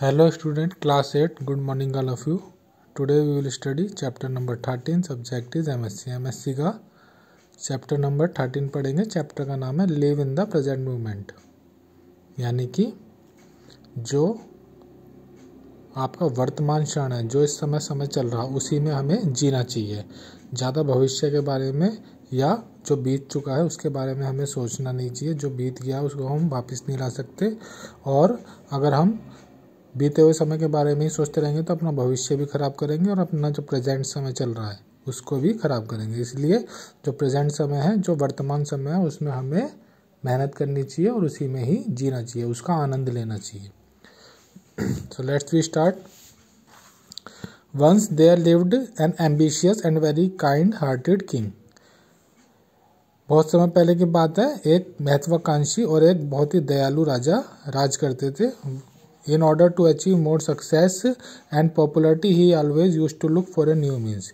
Hello student, class 8, good morning all of you. Today we will study chapter number 13, subject is MSc. MSc का chapter number 13 पढ़ेंगे. chapter का नाम है live in the present moment, यानी कि जो आपका वर्तमान क्षण है, जो इस समय चल रहा उसी में हमें जीना चाहिए. ज़्यादा भविष्य के बारे में या जो बीत चुका है उसके बारे में हमें सोचना नहीं चाहिए. जो बीत गया उसको हम वापस नहीं ला सकते, और अगर हम बीते हुए समय के बारे में ही सोचते रहेंगे तो अपना भविष्य भी खराब करेंगे और अपना जो प्रेजेंट समय चल रहा है उसको भी खराब करेंगे. इसलिए जो प्रेजेंट समय है, जो वर्तमान समय है, उसमें हमें मेहनत करनी चाहिए और उसी में ही जीना चाहिए, उसका आनंद लेना चाहिए. So let's we start. Once there lived an ambitious and very kind-hearted king. बहुत समय पहले की बात है, एक महत्वाकांक्षी और एक बहुत ही दयालु राजा राज करते थे. In order to achieve more success and popularity, he always used to look for a new means.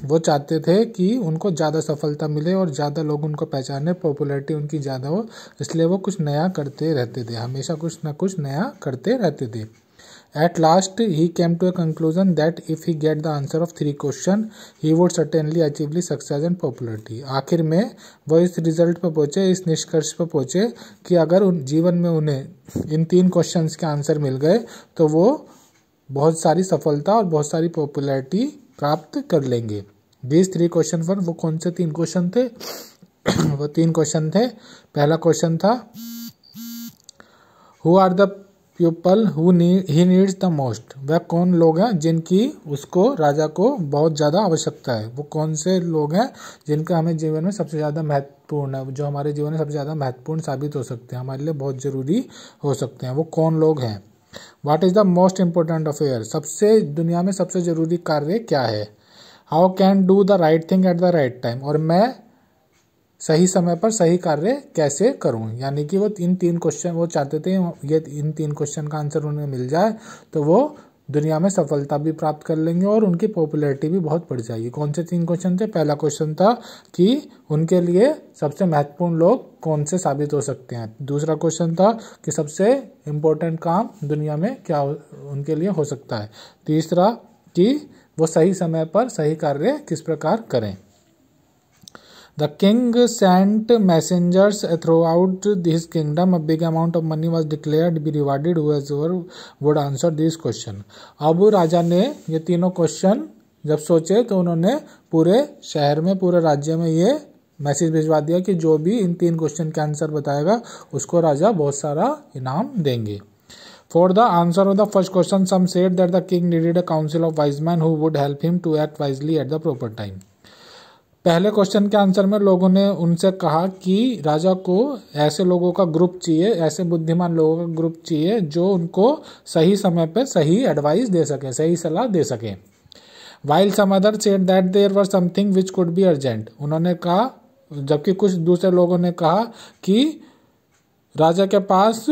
वो चाहते थे कि उनको ज़्यादा सफलता मिले और ज़्यादा लोग उनको पहचाने, पॉपुलैरिटी उनकी ज़्यादा हो, इसलिए वो कुछ नया करते रहते थे, हमेशा कुछ ना कुछ नया करते रहते थे. At last, he came to a conclusion that if he get the answer of 3 questions, he would certainly achieve success and popularity. आखिर में वो इस रिजल्ट पर पहुँचे, इस निष्कर्ष पर पहुँचे कि अगर उन जीवन में उन्हें इन 3 क्वेश्चंस के आंसर मिल गए तो वो बहुत सारी सफलता और बहुत सारी पॉपुलैरिटी प्राप्त कर लेंगे. These 3 questions वर वो कौन से 3 क्वेश्चन थे? वो 3 क्वेश्चन थे. पहला क्वेश्चन था, Who are the people who he needs the most. वह कौन लोग हैं जिनकी उसको राजा को बहुत ज़्यादा आवश्यकता है. वो कौन से लोग हैं जिनका हमें जीवन में सबसे ज़्यादा महत्वपूर्ण है, जो हमारे जीवन में सबसे ज़्यादा महत्वपूर्ण साबित हो सकते हैं, हमारे लिए बहुत ज़रूरी हो सकते हैं. वो कौन लोग हैं? What is the most important affair. सबसे दुनिया में सबसे ज़रूरी कार्य क्या है? How can do the right thing at the right time. और मैं सही समय पर सही कार्य कैसे करूं. यानी कि वो इन 3 क्वेश्चन वो चाहते थे, ये इन 3 क्वेश्चन का आंसर उन्हें मिल जाए तो वो दुनिया में सफलता भी प्राप्त कर लेंगे और उनकी पॉपुलैरिटी भी बहुत बढ़ जाएगी. कौन से 3 क्वेश्चन थे? पहला क्वेश्चन था कि उनके लिए सबसे महत्वपूर्ण लोग कौन से साबित हो सकते हैं. दूसरा क्वेश्चन था कि सबसे इम्पोर्टेंट काम दुनिया में क्या उनके लिए हो सकता है. तीसरा कि वो सही समय पर सही कार्य किस प्रकार करें. The king sent messengers throughout his kingdom. A big amount of money was declared to be rewarded whoever would answer these questions. अब राजा ने ये तीनों क्वेश्चन जब सोचे तो उन्होंने पूरे शहर में, पूरे राज्य में ये मैसेज भिजवा दिया कि जो भी इन 3 क्वेश्चन के आंसर बताएगा उसको राजा बहुत सारा इनाम देंगे. For the answer of the first question, some said that the king needed a council of wise men who would help him to act wisely at the proper time. पहले question के answer में लोगों ने उनसे कहा कि राजा को ऐसे लोगों का ग्रुप चाहिए, ऐसे बुद्धिमान लोगों का ग्रुप चाहिए जो उनको सही समय पे सही एडवाइस दे सके, सही सलाह दे सके. While some others said that there was something which could be urgent. उन्होंने कहा, जबकि कुछ दूसरे लोगों ने कहा कि राजा के पास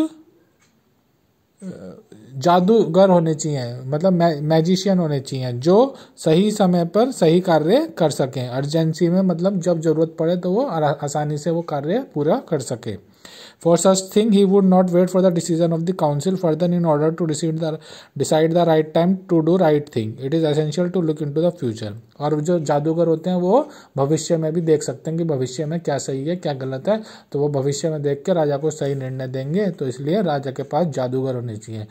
जादूगर होने चाहिए, मतलब मैजिशियन होने चाहिए जो सही समय पर सही कार्य कर सकें. अर्जेंसी में मतलब जब जरूरत पड़े तो वो आसानी से वो कार्य पूरा कर सके. For such thing he would not wait for the decision of the council further in order to decide the right time to do right thing. It is essential to look into the future. और जो जादूगर होते हैं वो भविष्य में भी देख सकते हैं कि भविष्य में क्या सही है क्या गलत है, तो वो भविष्य में देख के राजा को सही निर्णय देंगे. तो इसलिए राजा के पास जादूगर होने चाहिए.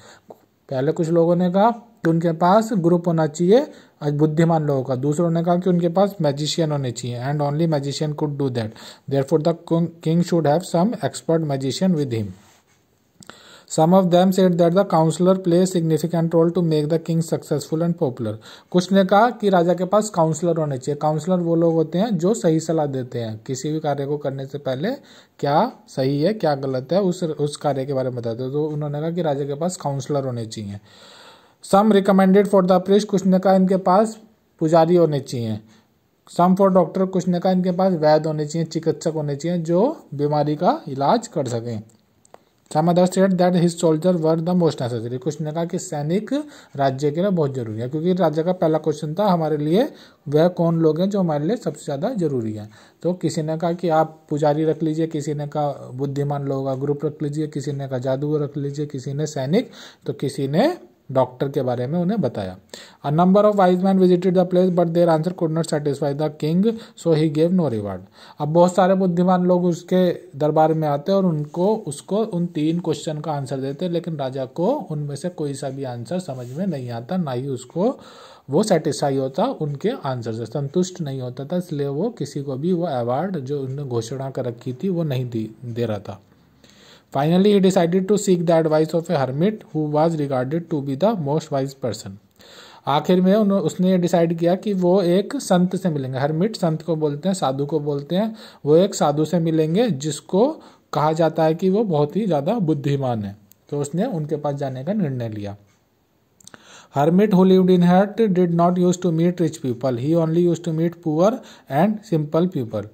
पहले कुछ लोगों ने कहा कि उनके पास ग्रुप होना चाहिए बुद्धिमान लोगों का. दूसरों ने कहा कि उनके पास मैजिशियन होने चाहिए, and only magician could do that. Therefore the king should have some expert magician with him. Some of them said that the counselor plays significant role to make the king successful and popular. कुछ ने कहा कि राजा के पास counsellor होने चाहिए. Counsellor वो लोग होते हैं जो सही सलाह देते हैं, किसी भी कार्य को करने से पहले क्या सही है क्या गलत है उस कार्य के बारे में बताते हैं. तो उन्होंने कहा कि राजा के पास काउंसलर होने चाहिए. Some recommended for the priest. कुछ ने कहा इनके पास पुजारी होने चाहिए. Some for doctor. कुछ ने कहा इनके पास वैद्य होने चाहिए, चिकित्सक होने चाहिए जो बीमारी का इलाज कर सकें. Some other said that his soldier were the most necessary. कुछ ने कहा कि सैनिक राज्य के लिए बहुत जरूरी है, क्योंकि राज्य का पहला क्वेश्चन था हमारे लिए वह कौन लोग हैं जो हमारे लिए सबसे ज़्यादा जरूरी है। तो किसी ने कहा कि आप पुजारी रख लीजिए, किसी ने कहा बुद्धिमान लोगों का ग्रुप रख लीजिए, किसी ने कहा जादूगर रख लीजिए, किसी ने सैनिक, तो किसी ने डॉक्टर के बारे में उन्हें बताया। A number of wise man visited the place but their answer could not satisfy the king so he gave no reward. अब बहुत सारे बुद्धिमान लोग उसके दरबार में आते और उसको उन 3 क्वेश्चन का आंसर देते, लेकिन राजा को उनमें से कोई सा भी आंसर समझ में नहीं आता, ना ही उसको वो सेटिस्फाई होता, उनके आंसर से संतुष्ट नहीं होता था, इसलिए वो किसी को भी वो अवार्ड जो उन्होंने घोषणा कर रखी थी वो नहीं दे रहा था। Finally, he decided to seek the advice of a hermit who was regarded to be the most wise person. आखिर में उसने ये डिसाइड किया कि वो एक संत से मिलेंगे। हर्मिट संत को बोलते हैं, साधु को बोलते हैं। वो एक साधु से मिलेंगे जिसको कहा जाता है कि वो बहुत ही ज़्यादा बुद्धिमान है, तो उसने उनके पास जाने का निर्णय लिया। Hermit who lived in hut did not used to meet rich people. He only used to meet poor and simple people.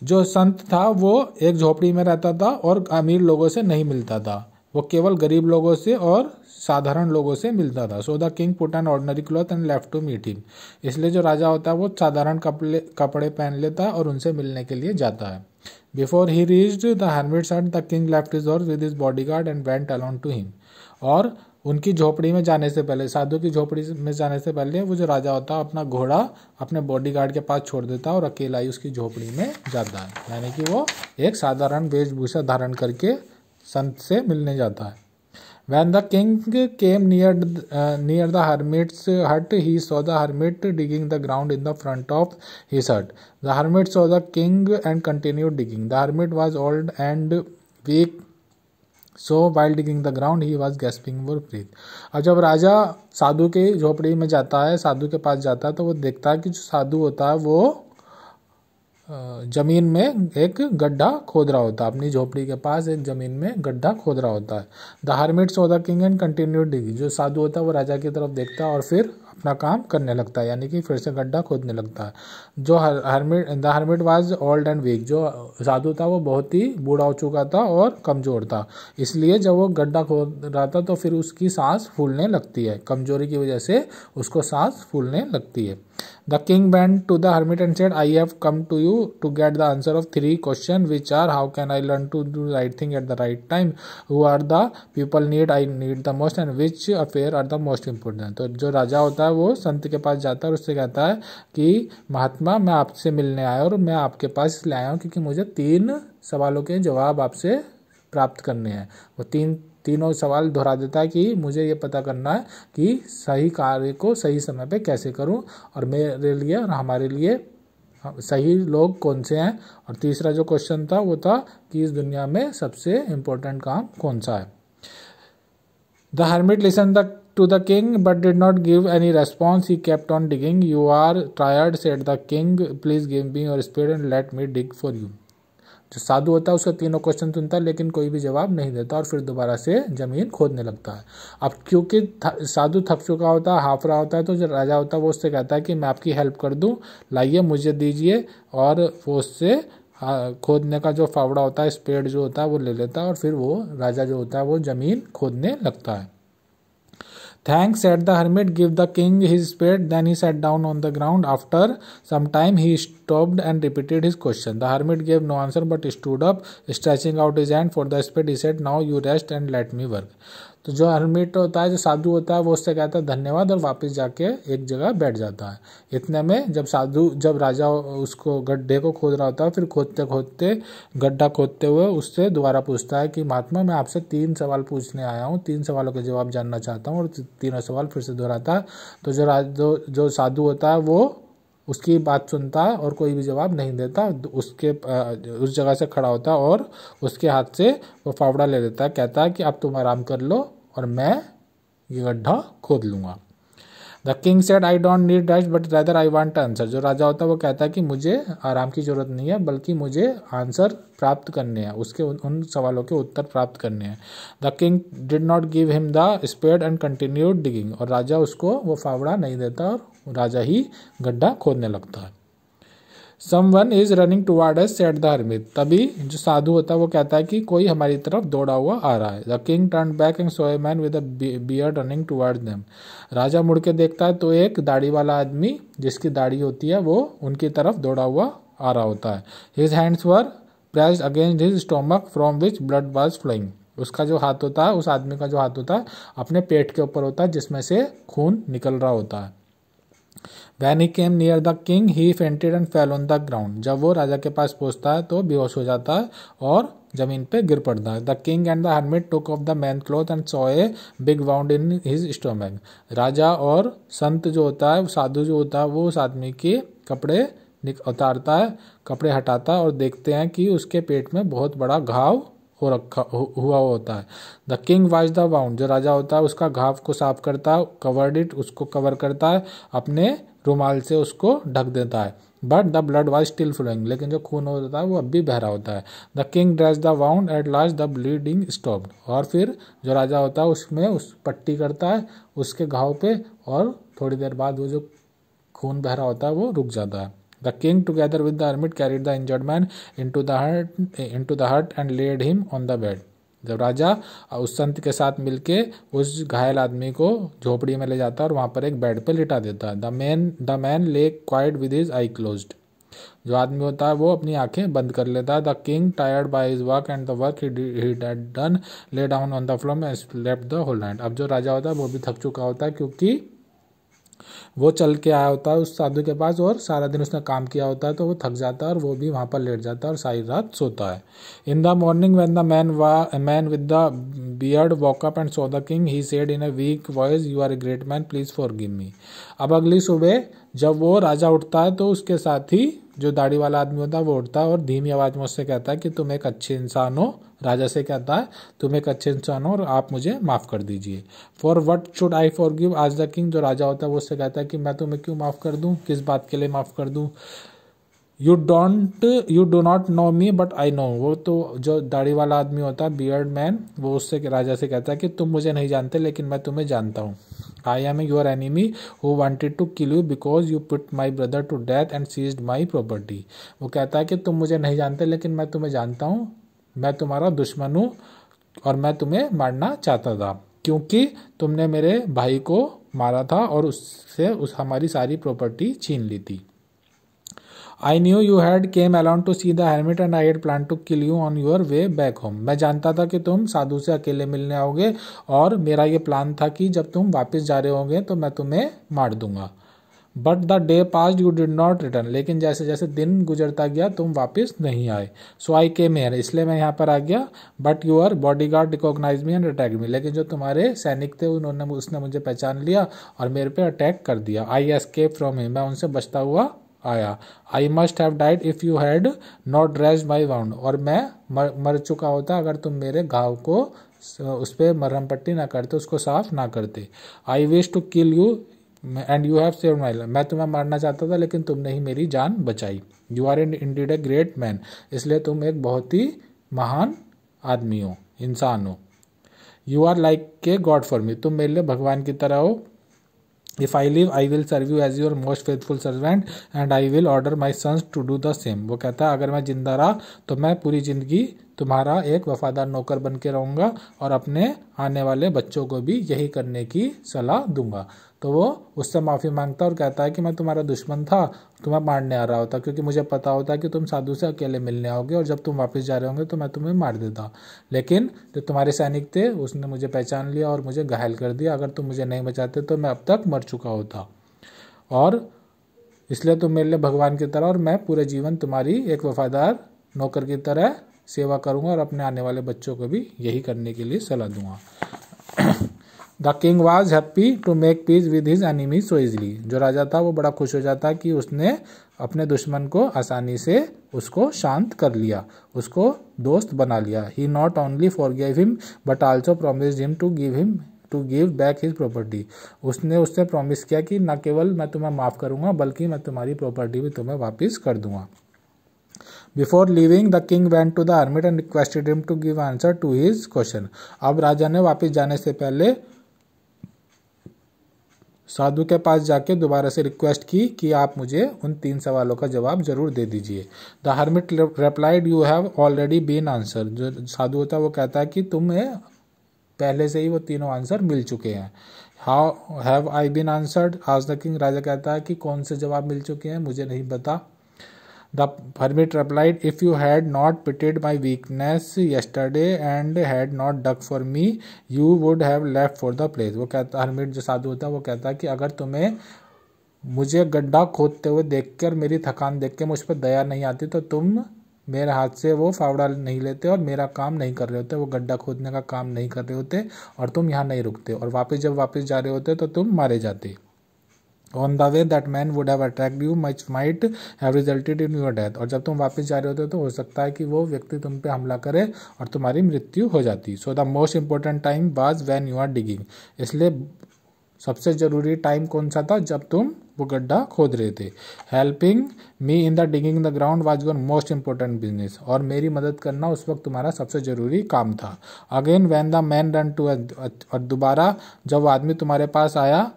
जो संत था वो एक झोपड़ी में रहता था और अमीर लोगों से नहीं मिलता था, वो केवल गरीब लोगों से और साधारण लोगों से मिलता था। So the king put an ordinary cloth and left to meet him. इसलिए जो राजा होता है वो साधारण कपड़े पहन लेता है और उनसे मिलने के लिए जाता है। Before he reached the hermit's hut the king left his horse with his bodyguard and went alone to him. और उनकी झोपड़ी में जाने से पहले, साधु की झोपड़ी में जाने से पहले वो जो राजा होता है अपना घोड़ा अपने बॉडीगार्ड के पास छोड़ देता है और अकेला ही उसकी झोपड़ी में जाता है, यानी कि वो एक साधारण वेशभूषा धारण करके संत से मिलने जाता है। When the king came near the hermit's hut, he saw the hermit digging the ground in the front of his hut. The hermit saw the king and continued digging. The hermit was old and weak, so while digging the ground he was gasping for breath. अब जब राजा साधु के झोपड़ी में जाता है, साधु के पास जाता है, तो वो देखता है कि जो साधु होता है वो जमीन में एक गड्ढा खोद रहा होता है, अपनी झोपड़ी के पास एक जमीन में गड्ढा खोद रहा होता है। The hermit saw the king and continued digging. जो साधु होता है वो राजा की तरफ देखता है और फिर अपना काम करने लगता है, यानी कि फिर से गड्ढा खोदने लगता है। जो the hermit was old and weak. जो साधु था वो बहुत ही बूढ़ा हो चुका था और कमजोर था, इसलिए जब वो गड्ढा खोद रहा था तो फिर उसकी सांस फूलने लगती है, कमजोरी की वजह से उसको सांस फूलने लगती है। The king went to the hermit and said, I have come to you to get the answer of 3 questions, which are, how can I learn to do the right thing at the right time, who are the people I need the most, and which affair are the most important. तो जो राजा होता है वो संत के पास जाता है और उससे कहता है कि महात्मा, मैं आपसे मिलने आया और मैं आपके पास इसलिए आया हूँ क्योंकि मुझे 3 सवालों के जवाब आपसे प्राप्त करने हैं। वो तीनों सवाल दोहरा देता है कि मुझे ये पता करना है कि सही कार्य को सही समय पे कैसे करूं और मेरे लिए और हमारे लिए सही लोग कौन से हैं। और तीसरा जो क्वेश्चन था वो था कि इस दुनिया में सबसे इम्पोर्टेंट काम कौन सा है। The hermit listen to the king but did not give any response. He kept on digging. You are tired, said the king. Please give me your spade and let me dig for you. जो साधु होता है उसका तीनों question सुनता है लेकिन कोई भी जवाब नहीं देता और फिर दोबारा से जमीन खोदने लगता है। अब क्योंकि साधु थक चुका होता है, हाफ रहा होता है, तो जो राजा होता है वो उससे कहता है कि मैं आपकी हेल्प कर दूं, लाइए मुझे दीजिए। और वो उससे खोदने का जो फावड़ा होता है, स्पेड जो होता है वो ले लेता है और फिर वो राजा जो होता है वो जमीन खोदने लगता है। Thanks, said the hermit. Give the king his spade. Then he sat down on the ground. After some time he stopped and repeated his question. The hermit gave no answer but stood up, stretching out his hand for the spade. He said, now you rest and let me work. तो जो hermit होता है, जो साधु होता है, वो उससे कहता है धन्यवाद और वापस जाके एक जगह बैठ जाता है। इतने में जब राजा उसको गड्ढे को खोद रहा होता है, फिर खोदते खोदते गड्ढा खोदते हुए उससे दोबारा पूछता है कि महात्मा, मैं आपसे 3 सवाल पूछने आया हूँ, 3 सवालों के जवाब जानना चाहता हूँ। और तीनों सवाल फिर से दोहराता है। तो जो साधु होता है वो उसकी बात सुनता है और कोई भी जवाब नहीं देता, उस जगह से खड़ा होता है और उसके हाथ से वो फावड़ा ले लेता है, कहता है कि अब तुम आराम कर लो और मैं ये गड्ढा खोद लूंगा। The king said, I don't need rest but rather I want answer. जो राजा होता है वो कहता है कि मुझे आराम की जरूरत नहीं है बल्कि मुझे आंसर प्राप्त करने हैं, उसके उन सवालों के उत्तर प्राप्त करने हैं। The king did not give him the spade and continued digging. और राजा उसको वो फावड़ा नहीं देता और राजा ही गड्ढा खोदने लगता है। Someone is running toward us said the hermit. तभी जो साधु होता है वो कहता है कि कोई हमारी तरफ दौड़ा हुआ आ रहा है। The king turn back and saw a man with a beard running towards them. राजा मुड़ के देखता है तो एक दाढ़ी वाला आदमी जिसकी दाढ़ी होती है वो उनकी तरफ दौड़ा हुआ आ रहा होता है। His hands were pressed against his stomach from which blood was flowing. उसका जो हाथ होता है, उस आदमी का जो हाथ होता है अपने पेट के ऊपर होता है जिसमें से खून निकल रहा होता है। When he came near the king, he fainted and fell on the ground. जब वो राजा के पास पहुंचता है तो बेहोश हो जाता है और जमीन पे गिर पड़ता है। The king and the hermit took off the man's clothes and saw a big wound in his stomach. राजा और संत जो होता है, साधु जो होता है, वो उस आदमी के कपड़े उतारता है, कपड़े हटाता है और देखते हैं कि उसके पेट में बहुत बड़ा घाव हुआ होता है। The king wash the wound. जो राजा होता है उसका घाव को साफ करता है, कवर्ड इट, उसको कवर करता है, अपने रुमाल से उसको ढक देता है। But the blood was still flowing. लेकिन जो खून होता है वो अब भी बह रहा होता है। The king dress the wound at last the bleeding stopped. और फिर जो राजा होता है उसमें उस पट्टी करता है उसके घाव पे और थोड़ी देर बाद वो जो खून बह रहा होता है वो रुक जाता है। The king, together with the hermit, carried the injured man into the hut and laid him on the bed. जब राजा उस संत के साथ मिलके उस घायल आदमी को झोपड़ी में ले जाता है और वहां पर एक बेड पे लिटा देता है। द मैन ले quite with his I closed. जो आदमी होता है वो अपनी आंखें बंद कर लेता है। The king, tired by his work and the work he had done, lay down on the floor and slept the whole night. अब जो राजा होता है वो भी थक चुका होता है क्योंकि वो चल के आया होता है उस साधु के पास और सारा दिन उसने काम किया होता है, तो वो थक जाता है और वो भी वहां पर लेट जाता है और सारी रात सोता है। In the morning when the man with the beard walk up and saw the king, he said in a weak voice, you are a great man, please forgive me. अब अगली सुबह जब वो राजा उठता है तो उसके साथ ही जो दाढ़ी वाला आदमी होता है वो उठता है और धीमी आवाज में उससे कहता है कि तुम एक अच्छे इंसान हो। राजा से कहता है तुम एक अच्छे इंसान हो और आप मुझे माफ कर दीजिए। For what should I forgive आज द किंग। जो राजा होता है वो उससे कहता है कि मैं तुम्हें क्यों माफ कर दूं, किस बात के लिए माफ कर दूं। You do not know me but I know. वो तो जो दाढ़ी वाला आदमी होता है, बियर्ड मैन, वो उससे राजा से कहता है कि तुम मुझे नहीं जानते लेकिन मैं तुम्हें जानता हूँ। I am your enemy who wanted to kill you because you put my brother to death and seized my property. वो कहता है कि तुम मुझे नहीं जानते लेकिन मैं तुम्हें जानता हूँ, मैं तुम्हारा दुश्मन हूँ और मैं तुम्हें मारना चाहता था क्योंकि तुमने मेरे भाई को मारा था और उससे हमारी सारी प्रॉपर्टी छीन ली थी। I knew you had came alone to see the hermit and I had plan to kill you on your way back home. मैं जानता था कि तुम साधु से अकेले मिलने आओगे और मेरा ये प्लान था कि जब तुम वापस जा रहे होगे तो मैं तुम्हें मार दूंगा। But the day passed you did not return. लेकिन जैसे जैसे दिन गुजरता गया तुम वापस नहीं आए। सो आई केम हियर, इसलिए मैं यहाँ पर आ गया। But your bodyguard recognize me and attack me. लेकिन जो तुम्हारे सैनिक थे उसने मुझे पहचान लिया और मेरे पे अटैक कर दिया। आई एस्केप फ्रॉम हिम, मैं उनसे बचता हुआ आया। I must have died if you had not dressed my wound. और मैं मर चुका होता अगर तुम मेरे घाव को उस पर मरहम पट्टी ना करते, उसको साफ ना करते। I wish to kill you and you have saved my life. मैं तुम्हें मारना चाहता था लेकिन तुमने ही मेरी जान बचाई। You are indeed a great man, इसलिए तुम एक बहुत ही महान आदमी हो, इंसान हो। You are like a god for me, तुम मेरे लिए भगवान की तरह हो। If I live I will serve you as your most faithful servant and I will order my sons to do the same. वो कहता है अगर मैं जिंदा रहा तो मैं पूरी जिंदगी तुम्हारा एक वफादार नौकर बन के रहूंगा और अपने आने वाले बच्चों को भी यही करने की सलाह दूंगा। तो वो उससे माफ़ी मांगता और कहता है कि मैं तुम्हारा दुश्मन था, तुम्हें मारने आ रहा होता क्योंकि मुझे पता होता कि तुम साधु से अकेले मिलने आओगे और जब तुम वापस जा रहे होंगे तो मैं तुम्हें मार देता। लेकिन जो तुम्हारे सैनिक थे उसने मुझे पहचान लिया और मुझे घायल कर दिया। अगर तुम मुझे नहीं बचाते तो मैं अब तक मर चुका होता। और इसलिए तुम मेरे लिए भगवान की तरह और मैं पूरे जीवन तुम्हारी एक वफादार नौकर की तरह सेवा करूंगा और अपने आने वाले बच्चों को भी यही करने के लिए सलाह दूंगा। The king was happy to make peace with his enemy so easily. जो राजा था वो बड़ा खुश हो जाता कि उसने अपने दुश्मन को आसानी से उसको शांत कर लिया, उसको दोस्त बना लिया। He not only forgive him but also promised him to give back his property. उसने उससे प्रॉमिस किया कि न केवल मैं तुम्हें माफ करूंगा बल्कि मैं तुम्हारी प्रॉपर्टी भी तुम्हें वापस कर दूंगा। Before leaving the king went to the hermit and requested him to give answer to his question. अब राजा ने वापस जाने से पहले साधु के पास जाके दोबारा से रिक्वेस्ट की कि आप मुझे उन 3 सवालों का जवाब जरूर दे दीजिए। The hermit replied you have already been answer. जो साधु होता है वो कहता है कि तुम्हें पहले से ही वो तीनों आंसर मिल चुके हैं। How have I been answered, आज द किंग। राजा कहता है कि कौन से जवाब मिल चुके हैं, मुझे नहीं पता। The hermit replied, if you had not pitied my weakness yesterday and had not dug for me, you would have left for the place। वो कहता, hermit जो साधु होता है वो कहता है कि अगर तुम्हें मुझे गड्ढा खोदते हुए देखकर, मेरी थकान देख के मुझ पर दया नहीं आती तो तुम मेरे हाथ से वो फावड़ा नहीं लेते और मेरा काम नहीं कर रहे होते, वो गड्ढा खोदने का काम नहीं कर रहे होते और तुम यहाँ नहीं रुकते, और जब वापस जा रहे होते तो तुम मारे जाते। On the way that man would have attacked you much might have resulted in your death। और जब तुम वापस जा रहे होते तो हो सकता है कि वो व्यक्ति तुम पे हमला करे और तुम्हारी मृत्यु हो जाती। So the most important time was when you are digging. इसलिए सबसे जरूरी टाइम कौन सा था, जब तुम वो गड्ढा खोद रहे थे। Helping me in the digging the ground was your most important business. और मेरी मदद करना उस वक्त तुम्हारा सबसे जरूरी काम था। Again when the man run to, और दोबारा जब आदमी तुम्हारे पास आया,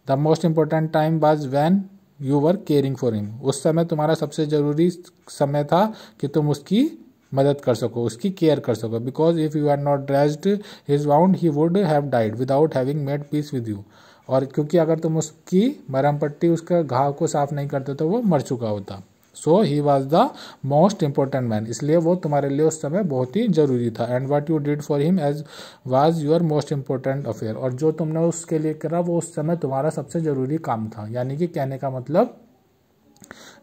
the most important time was when you were caring for him. उस समय तुम्हारा सबसे जरूरी समय था कि तुम उसकी मदद कर सको, उसकी केयर कर सको। Because if you are not dressed his wound he would have died without having made peace with you. और क्योंकि अगर तुम उसकी मरहम पट्टी, उसका घाव को साफ नहीं करते तो वो मर चुका होता। So he was the most important man. इसलिए वो तुम्हारे लिए उस समय बहुत ही जरूरी था। And what you did for him as was your most important affair. और जो तुमने उसके लिए करा वो उस समय तुम्हारा सबसे जरूरी काम था। यानी कि कहने का मतलब,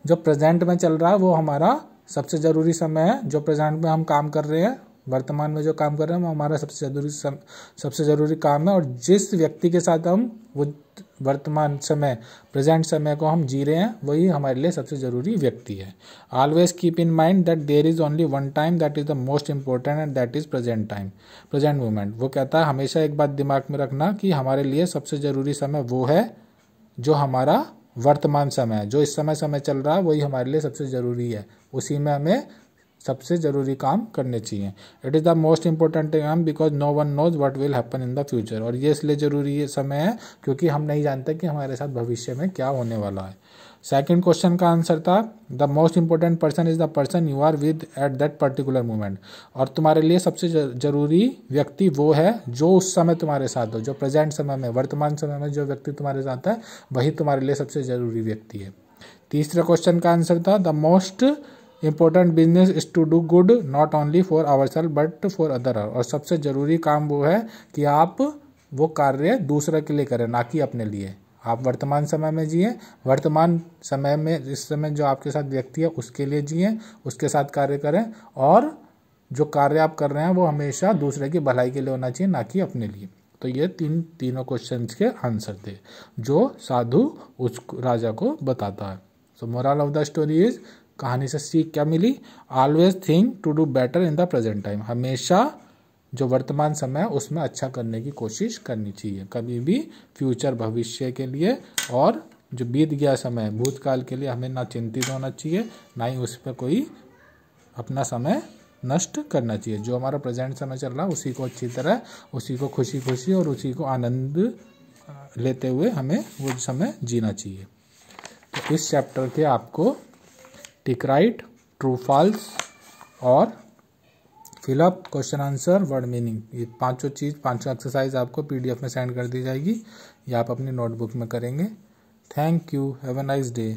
जो प्रेजेंट में चल रहा है वो हमारा सबसे जरूरी समय है। जो प्रेजेंट में हम काम कर रहे हैं, वर्तमान में जो काम कर रहे हैं, वो हमारा सबसे जरूरी काम है। और जिस व्यक्ति के साथ हम वो वर्तमान समय, प्रेजेंट समय को हम जी रहे हैं, वही हमारे लिए सबसे जरूरी व्यक्ति है। Always keep in mind that there is only one time that is the most important and that is present time, present moment. वो कहता है हमेशा एक बात दिमाग में रखना कि हमारे लिए सबसे जरूरी समय वो है जो हमारा वर्तमान समय है। जो इस समय चल रहा है वही हमारे लिए सबसे जरूरी है, उसी में हमें सबसे जरूरी काम करने चाहिए। It is the most important time because no one knows what will happen in the future. और ये इसलिए जरूरी समय है क्योंकि हम नहीं जानते कि हमारे साथ भविष्य में क्या होने वाला है। सेकंड क्वेश्चन का आंसर था the most important person is the person you are with at that particular moment. और तुम्हारे लिए सबसे जरूरी व्यक्ति वो है जो उस समय तुम्हारे साथ हो, जो प्रेजेंट समय में, वर्तमान समय में जो व्यक्ति तुम्हारे साथ है वही तुम्हारे लिए सबसे जरूरी व्यक्ति है। तीसरा क्वेश्चन का आंसर था the most important business is to do good not only for our self but for other. और सबसे जरूरी काम वो है कि आप वो कार्य दूसरे के लिए करें, ना कि अपने लिए। आप वर्तमान समय में जिए, वर्तमान समय में इस समय जो आपके साथ व्यक्ति है उसके लिए जिए, उसके साथ कार्य करें, और जो कार्य आप कर रहे हैं वो हमेशा दूसरे की भलाई के लिए होना चाहिए, ना कि अपने लिए। तो ये तीनों क्वेश्चंस के आंसर थे जो साधु उस राजा को बताता है। So moral of the story is, कहानी से सीख क्या मिली? Always think to do better in the present time. हमेशा जो वर्तमान समय है उसमें अच्छा करने की कोशिश करनी चाहिए, कभी भी फ्यूचर, भविष्य के लिए, और जो बीत गया समय, भूतकाल के लिए हमें ना चिंतित होना चाहिए, ना ही उस पर कोई अपना समय नष्ट करना चाहिए। जो हमारा प्रेजेंट समय चल रहा है उसी को अच्छी तरह, उसी को खुशी खुशी और उसी को आनंद लेते हुए हमें वो समय जीना चाहिए। तो इस चैप्टर के आपको टिक राइट, ट्रू फॉल्स और fill up, question answer, word meaning, ये पांचों एक्सरसाइज आपको पीडीएफ में सेंड कर दी जाएगी। ये आप अपनी नोटबुक में करेंगे। Thank you, have a nice day.